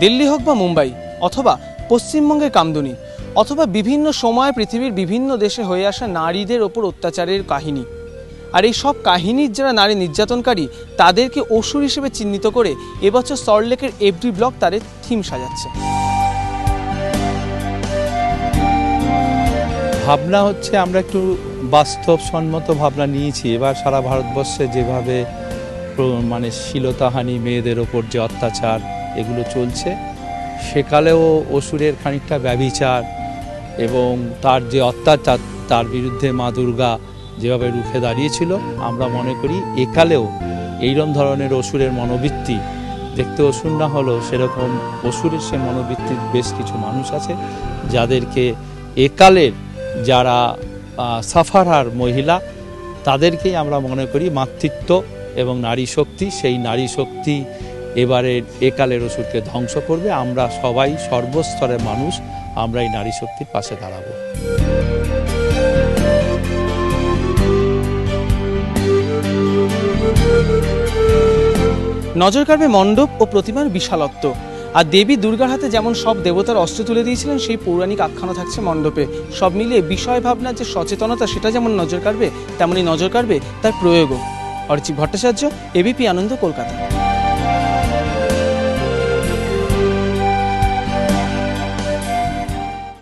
দিল্লি হোক বা মুম্বাই অথবা পশ্চিমবঙ্গের কামদুনি অথবা বিভিন্ন সময় পৃথিবীর বিভিন্ন দেশে হয়ে আসা নারীদের ওপর অত্যাচারের কাহিনী। আর এই সব কাহিনীর যারা নারী নির্যাতনকারী তাদেরকে অসুর হিসেবে চিহ্নিত করে এবছর সল্টলেকের এভরি ব্লক তাদের থিম সাজাচ্ছে। ভাবনা হচ্ছে আমরা একটু বাস্তবসম্মত ভাবনা নিয়েছি। এবার সারা ভারতবর্ষে যেভাবে মানে শ্লীলতাহানি, মেয়েদের ওপর যে অত্যাচার এগুলো চলছে, সেকালেও অসুরের খানিকটা ব্যভিচার এবং তার যে অত্যাচার তার বিরুদ্ধে মা দুর্গা যেভাবে রুখে দাঁড়িয়েছিল, আমরা মনে করি একালেও এইরকম ধরনের অসুরের মনোবৃত্তি, দেখতে অসুর না হলেও সেরকম অসুরের সে মনোবৃত্তির বেশ কিছু মানুষ আছে যাদেরকে একালের যারা সাফারার মহিলা তাদেরকেই আমরা মনে করি মাতৃত্ব এবং নারী শক্তি, সেই নারী শক্তি এবারের একালের অসুরকে ধ্বংস করবে। আমরা সবাই সর্বস্তরের মানুষ আমরা এই নারী শক্তির পাশে দাঁড়াবো। নজর কাড়বে মণ্ডপ ও প্রতিমার বিশালত্ব। আর দেবী দুর্গার হাতে যেমন সব দেবতার অস্ত্র তুলে দিয়েছিলেন, সেই পৌরাণিক আখ্যানও থাকছে মণ্ডপে। সব মিলিয়ে বিষয় ভাবনার যে সচেতনতা সেটা যেমন নজর কাড়বে, তেমনই নজর কাড়বে তার প্রয়োগও। অরিজিৎ ভট্টাচার্য, এবিপি আনন্দ, কলকাতা।